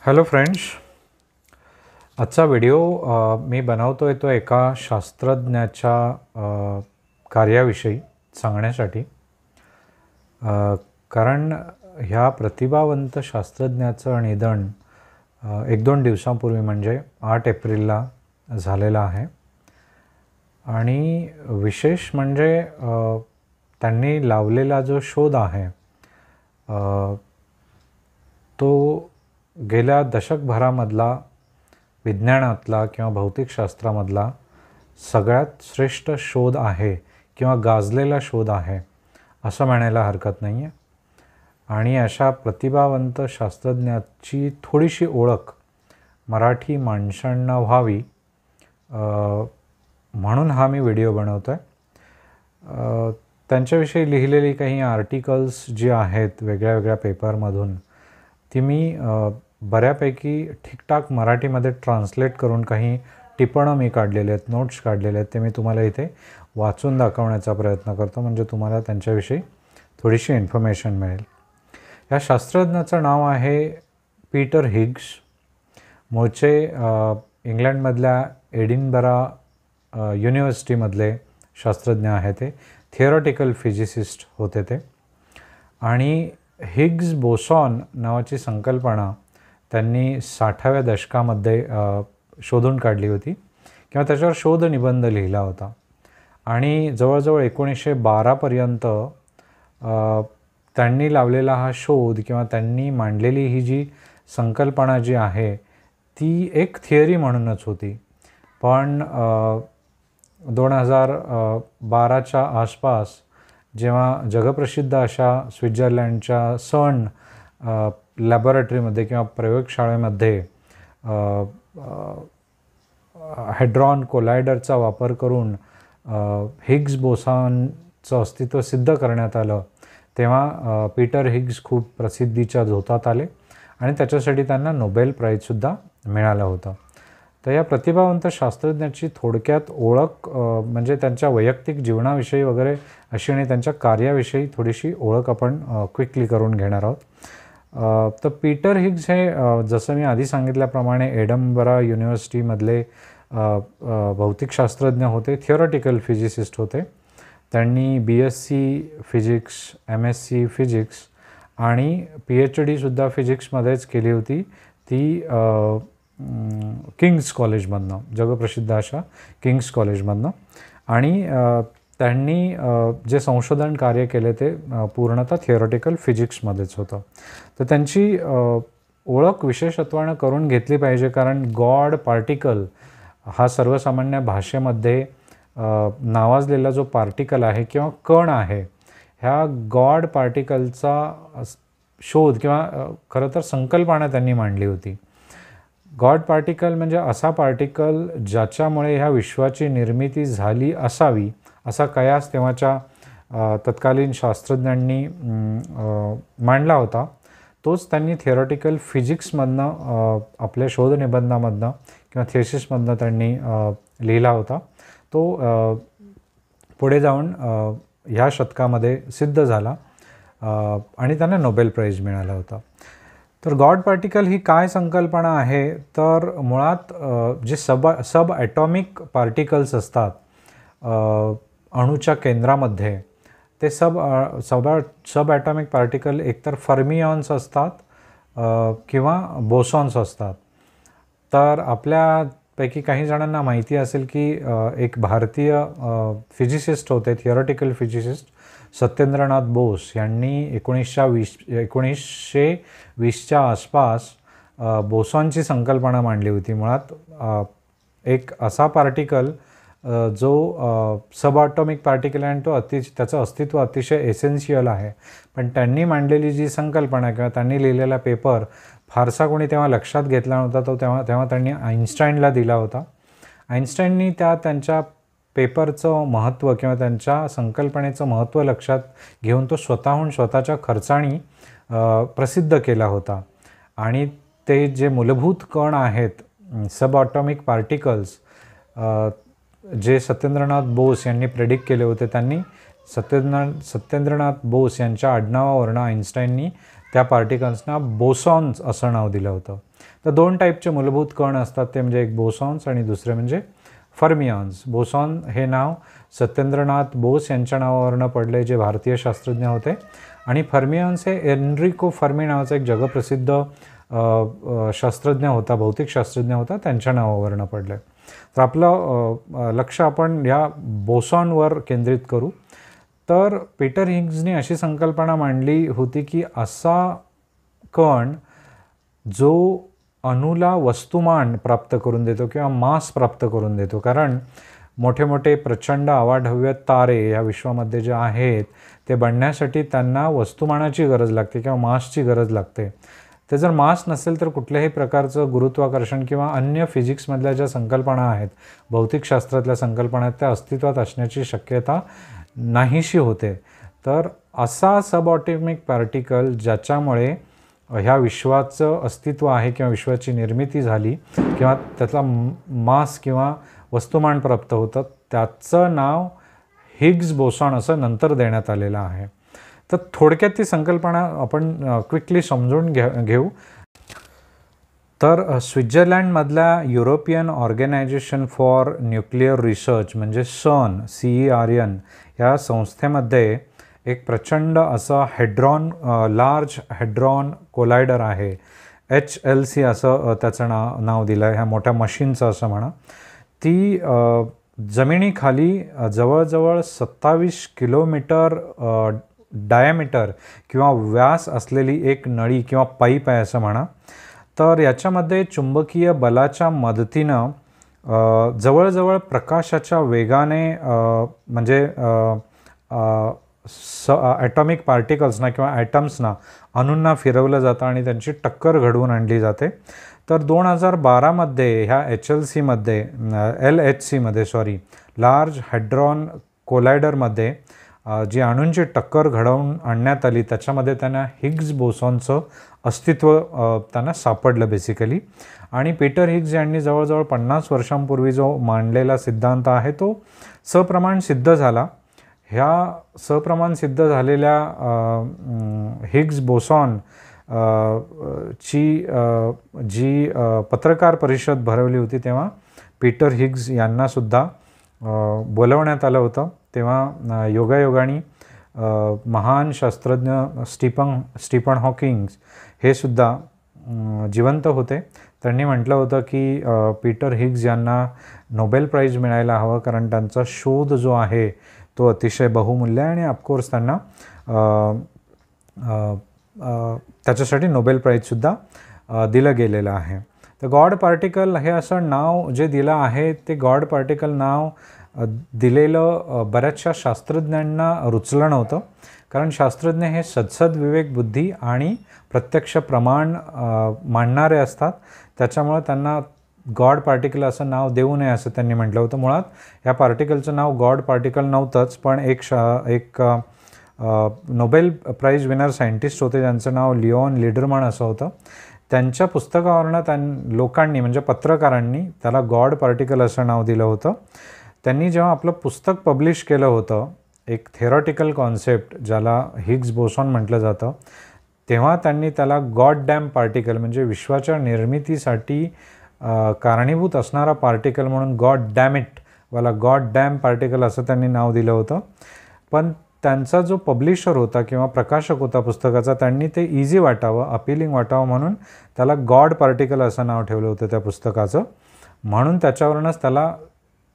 Hello friends, आजचा video मी बनवतो आहे तो एका शास्त्रज्ञाच्या कार्याविषयी सांगण्यासाठी. कारण ह्या प्रतिभावंत शास्त्रज्ञाचं निधन 1-2 दिवसांपूर्वी म्हणजे 8 एप्रिलला झालेलं आहे. आणि विशेष म्हणजे त्यांनी लावलेला जो शोध आहे तो गेल्या दशकभरामधला विज्ञानातला किंवा भौतिकशास्त्रामधला सगळ्यात श्रेष्ठ शोध आहे किंवा गाजलेला शोध आहे असं म्हणायला हरकत नाही आहे. आणि अशा प्रतिभावंत शास्त्रज्ञाची थोडीशी ओळख मराठी माणसांना व्हावी म्हणून हा मी व्हिडिओ बनवतो आहे. त्यांच्याविषयी लिहिलेली काही आर्टिकल्स जी आहेत वेगळ्या वेगळ्या पेपरमधून ती मी बऱ्यापैकी ठीकठाक मराठीमध्ये ट्रान्सलेट करून काही टिपणं मी काढलेले आहेत, नोट्स काढलेले आहेत. ते मी तुम्हाला इथे वाचून दाखवण्याचा प्रयत्न करतो म्हणजे तुम्हाला त्यांच्याविषयी थोडीशी इन्फॉर्मेशन मिळेल. या शास्त्रज्ञाचं नाव आहे पीटर हिग्स. मूळचे इंग्लंडमधल्या एडिनबरा युनिव्हर्सिटीमधले शास्त्रज्ञ आहे. ते थिअरॉटिकल फिजिसिस्ट होते ते. आणि हिग्स बोसॉन नावाची संकल्पना त्यांनी 60व्या दशकामध्ये शोधून काढली होती किंवा त्याच्यावर शोध निबंध लिहिला होता. आणि जवळजवळ 1912पर्यंत त्यांनी लावलेला हा शोध किंवा त्यांनी मांडलेली ही जी संकल्पना जी आहे ती एक थिअरी म्हणूनच होती. पण 2012च्या आसपास जेव्हा जगप्रसिद्ध अशा स्वित्झर्लंडच्या सर्न लॅबॉरेटरीमध्ये किंवा प्रयोगशाळेमध्ये हॅड्रॉन कोलायडरचा वापर करून हिग्स बोसॉनचं अस्तित्व सिद्ध करण्यात आलं तेव्हा पीटर हिग्स खूप प्रसिद्धीच्या झोतात आले आणि त्याच्यासाठी त्यांना नोबेल प्राईजसुद्धा मिळालं होतं. तर या प्रतिभावंत शास्त्रज्ञाची थोडक्यात ओळख म्हणजे त्यांच्या वैयक्तिक जीवनाविषयी वगैरे अशी आणि त्यांच्या कार्याविषयी थोडीशी ओळख आपण क्विकली करून घेणार आहोत. तर पीटर हिग्स हे जसं मी आधी सांगितल्याप्रमाणे एडिनबरा युनिव्हर्सिटीमधले भौतिकशास्त्रज्ञ होते, थिअरॉटिकल फिजिसिस्ट होते. त्यांनी BSc फिजिक्स, MSc फिजिक्स आणि PhD फिजिक्समध्येच केली होती. ती किंग्स कॉलेजमधनं, जगप्रसिद्ध अशा किंग्स कॉलेजमधनं. आणि त्यांनी जे संशोधन कार्य केले ते पूर्णतः थिअरॉटिकल फिजिक्समध्येच होतं. तर त्यांची ओळख विशेषत्वानं करून घेतली पाहिजे कारण गॉड पार्टिकल हा सर्वसामान्य भाषेमध्ये नावाजलेला जो पार्टिकल आहे किंवा कण आहे, ह्या गॉड पार्टिकलचा शोध किंवा खरं तर संकल्पना त्यांनी मांडली होती. गॉड पार्टिकल म्हणजे असा पार्टिकल ज्याच्यामुळे ह्या विश्वाची निर्मिती झाली असावी असा कयास तेव्हाच्या तत्कालीन शास्त्रज्ञांनी मांडला होता. तोच त्यांनी थिअरॉटिकल फिजिक्समधनं आपल्या शोधनिबंधामधनं किंवा थेसिसमधनं त्यांनी लिहिला होता. तो पुढे जाऊन ह्या शतकामध्ये सिद्ध झाला आणि त्यांना नोबेल प्राईज मिळाला होता. तर गॉड पार्टिकल ही काय संकल्पना आहे तर मुळात जे सब ॲटॉमिक पार्टिकल्स असतात अणूच्या केंद्रामध्ये ते सब ॲटॉमिक पार्टिकल एकतर फर्मियॉन्स असतात किंवा बोसॉन्स असतात. तर आपल्यापैकी काही जणांना माहिती असेल की एक भारतीय फिजिसिस्ट होते, थिअरॉटिकल फिजिसिस्ट सत्येंद्रनाथ बोस यांनी 1920च्या आसपास बोसॉनची संकल्पना मांडली होती. मुळात एक असा पार्टिकल जो सब ॲटॉमिक पार्टिकल आहे आणि तो त्याचं अस्तित्व अतिशय एसेन्शियल आहे. पण त्यांनी मांडलेली जी संकल्पना किंवा त्यांनी लिहिलेला पेपर फारसा कोणी तेव्हा लक्षात घेतला नव्हता. तो तेव्हा त्यांनी आईन्स्टाईनला दिला होता. आईन्स्टाईननी त्यांच्या पेपरचं महत्त्व किंवा त्यांच्या संकल्पनेचं महत्त्व लक्षात घेऊन तो स्वतःच्या खर्चाने प्रसिद्ध केला होता. आणि ते जे मूलभूत कण आहेत सब ॲटॉमिक पार्टिकल्स जे सत्येंद्रनाथ बोस यांनी प्रेडिक्ट केले होते, त्यांनी सत्येंद्रनाथ बोस यांच्या आडनावावरनं आईन्स्टाईननी त्या पार्टिकल्सना बोसॉन्स असं नाव दिलं होतं. तर 2 टाईपचे मूलभूत कण असतात, ते म्हणजे एक बोसॉन्स आणि दुसरे म्हणजे फर्मियॉन्स. बोसॉन हे नाव सत्येंद्रनाथ बोस यांच्या नावावरनं पडले, जे भारतीय शास्त्रज्ञ होते. आणि फर्मियॉन्स हे एनरिको फर्मी नावाचा एक जगप्रसिद्ध शास्त्रज्ञ होता, भौतिकशास्त्रज्ञ होता, त्यांच्या नावावरनं पडले. तर आपलं लक्ष आपण या बोसॉनवर केंद्रित करू. तर पीटर हिग्सने अशी संकल्पना मांडली होती की असा कण जो अणूला वस्तुमान प्राप्त करून देतो किंवा मास प्राप्त करून देतो, कारण मोठे मोठे प्रचंड अवाढव्य तारे या विश्वामध्ये जे आहेत ते बनण्यासाठी त्यांना वस्तुमानाची गरज लागते किंवा मासची गरज लागते. ते जर मास नसेल तर कुठल्याही प्रकारचं गुरुत्वाकर्षण किंवा अन्य फिजिक्समधल्या ज्या संकल्पना आहेत, भौतिकशास्त्रातल्या संकल्पना आहेत, त्या अस्तित्वात असण्याची शक्यता नाहीशी होते. तर असा सबऑटॉमिक पार्टिकल ज्याच्यामुळे ह्या विश्वाचं अस्तित्व आहे किंवा विश्वाची निर्मिती झाली किंवा त्यातला मास किंवा वस्तुमान प्राप्त होतं, त्याचं नाव हिग्स बोसॉन असं नंतर देण्यात आलेलं आहे. तर थोडक्यात ती संकल्पना आपण क्विकली समजून घेऊ. तर स्वित्झर्लंडमधल्या European organization for nuclear research म्हणजे CERN, CERN या संस्थेमध्ये एक प्रचंड असं लार्ज हेड्रॉन कोलायडर आहे. HLC असं त्याचं नाव दिलं आहे, ह्या मोठ्या मशीनचं असं म्हणा. ती जमिनीखाली जवळजवळ 27 किलोमीटर डायमीटर किंवा व्यास असलेली एक नळी किंवा पाईप आहे असं म्हणा. तर याच्यामध्ये चुंबकीय बलाच्या मदतीनं जवळजवळ प्रकाशाच्या वेगाने म्हणजे ॲटॉमिक पार्टिकल्सना किंवा ॲटम्सना, अणूंना फिरवलं जातं आणि त्यांची टक्कर घडवून आणली जाते. तर 2012मध्ये ह्या LHC लार्ज हेड्रॉन कोलायडरमध्ये जी अणूंची टक्कर घडवून आणण्यात आली, त्याच्यामध्ये त्यांना हिग्स बोसॉनचं अस्तित्व त्यांना सापडलं बेसिकली. आणि पीटर हिग्स यांनी जवळजवळ 50 वर्षांपूर्वी जो मांडलेला सिद्धांत आहे तो सप्रमाण सिद्ध झाला. ह्या सप्रमाण सिद्ध झालेल्या हिग्स बोसॉन जी पत्रकार परिषद भरवली होती, तेव्हा पीटर हिग्स यांनासुद्धा बोलवण्यात आलं होतं. तेव्हा योगायोगाने महान शास्त्रज्ञ स्टीफन हॉकिंग हे सुद्धा जिवंत होते. त्यांनी म्हटलं होतं की पीटर हिग्स यांना नोबेल प्राईज मिळायला हवं, कारण त्यांचा शोध जो आहे तो अतिशय बहुमूल्य आहे आणि ऑफकोर्स त्यांना त्याच्यासाठी नोबेल प्राईजसुद्धा दिलं गेलेलं आहे. तर गॉड पार्टिकल हे असं नाव जे दिलं आहे, ते गॉड पार्टिकल नाव दिलेलं बऱ्याचशा शास्त्रज्ञांना रुचलं नव्हतं, कारण शास्त्रज्ञ हे सद्सद विवेक बुद्धी आणि प्रत्यक्ष प्रमाण मांडणारे असतात. त्याच्यामुळं त्यांना गॉड पार्टिकल असं नाव देऊ नये असं त्यांनी म्हटलं होतं. मुळात या पार्टिकलचं नाव गॉड पार्टिकल नव्हतंच, पण एक नोबेल प्राईज विनर सायंटिस्ट होते ज्यांचं नाव लिओन लिडरमन असं होतं. त्यांच्या पुस्तकावरनं लोकांनी म्हणजे पत्रकारांनी त्याला गॉड पार्टिकल असं नाव दिलं होतं. त्यांनी जेव्हा आपलं पुस्तक पब्लिश केलं होतं, एक थेरॉटिकल कॉन्सेप्ट ज्याला हिग्स बोसॉन म्हटलं जातं, तेव्हा त्यांनी त्याला गॉड डॅम पार्टिकल म्हणजे विश्वाच्या निर्मितीसाठी कारणीभूत असणारा पार्टिकल म्हणून गॉड डॅम पार्टिकल असं त्यांनी नाव दिलं होतं. पण त्यांचा जो पब्लिशर होता किंवा प्रकाशक होता पुस्तकाचा, त्यांनी ते इझी वाटावं, अपिलिंग वाटावं म्हणून त्याला गॉड पार्टिकल असं नाव ठेवलं होतं त्या पुस्तकाचं. म्हणून त्याच्यावरूनच त्याला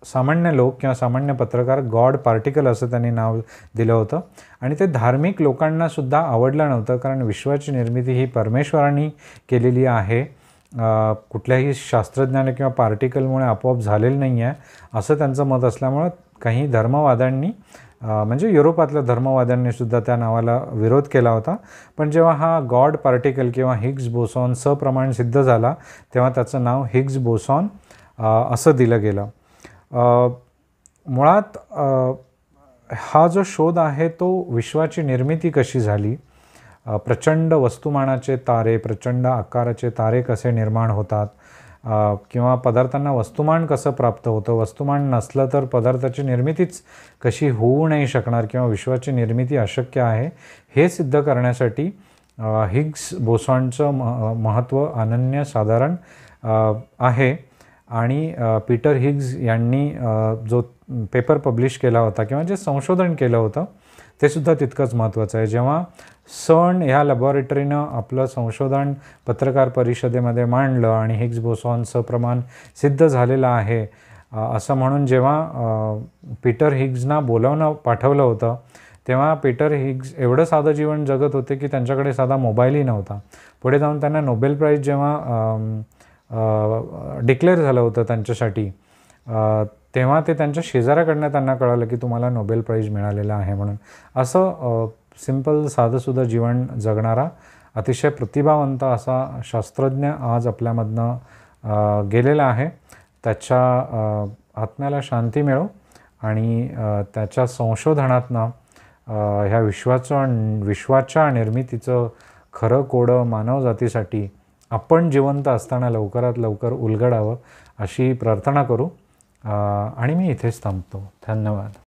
सामान्य लोक किंवा सामान्य पत्रकार गॉड पार्टिकल असं त्यांनी नाव दिलं होतं. आणि ते धार्मिक लोकांनासुद्धा आवडलं नव्हतं, कारण विश्वाची निर्मिती ही परमेश्वरांनी केलेली आहे, कुठल्याही शास्त्रज्ञाने किंवा पार्टिकलमुळे आपोआप झालेलं नाही आहे असं त्यांचं मत असल्यामुळं काही धर्मवाद्यांनी म्हणजे युरोपातल्या धर्मवाद्यांनीसुद्धा त्या नावाला विरोध केला होता. पण जेव्हा हा गॉड पार्टिकल किंवा हिग्स बोसॉन सप्रमाण सिद्ध झाला, तेव्हा त्याचं नाव हिग्स बोसॉन असं दिलं गेलं. मुळात हा जो शोध आहे तो विश्वाची निर्मिती कशी झाली, प्रचंड वस्तुमानाचे तारे, प्रचंड आकाराचे तारे कसे निर्माण होतात, किंवा पदार्थांना वस्तुमान कसं प्राप्त होतं, वस्तुमान नसलं तर पदार्थाची निर्मितीच कशी होऊ नाही शकणार किंवा विश्वाची निर्मिती अशक्य आहे, हे सिद्ध करण्यासाठी हिग्स बोसॉनचं महत्त्व अनन्यसाधारण आहे आणि पीटर हिग्स यांनी जो पेपर पब्लिश केला होता किंवा जे संशोधन केलं होतं ते सुद्धा तितकंच महत्त्वाचं आहे. जेव्हा CERN ह्या लॅबॉरेटरीनं आपलं संशोधन पत्रकार परिषदेमध्ये मांडलं आणि हिग्स बोसॉनचं प्रमाण सिद्ध झालेलं आहे असं म्हणून जेव्हा पीटर हिग्सना पाठवलं होतं तेव्हा पीटर हिग्स एवढं साधं जीवन जगत होते की त्यांच्याकडे साधा मोबाईलही नव्हता. पुढे जाऊन त्यांना नोबेल प्राईज जेव्हा डिक्लेअर झालं होतं त्यांच्यासाठी तेव्हा ते त्यांच्या शेजाऱ्याकडनं त्यांना कळालं की तुम्हाला नोबेल प्राईज मिळालेला आहे म्हणून. असं सिंपल साधंसुद्धा जीवन जगणारा अतिशय प्रतिभावंत असा शास्त्रज्ञ आज आपल्यामधनं गेलेला आहे. त्याच्या आत्म्याला शांती मिळो आणि त्याच्या संशोधनातनं ह्या विश्वाच्या निर्मितीचं खरं कोडं मानवजातीसाठी आपण जिवंत असताना लवकरात लवकर उलगडावं अशी प्रार्थना करू आणि मी इथेच थांबतो. धन्यवाद.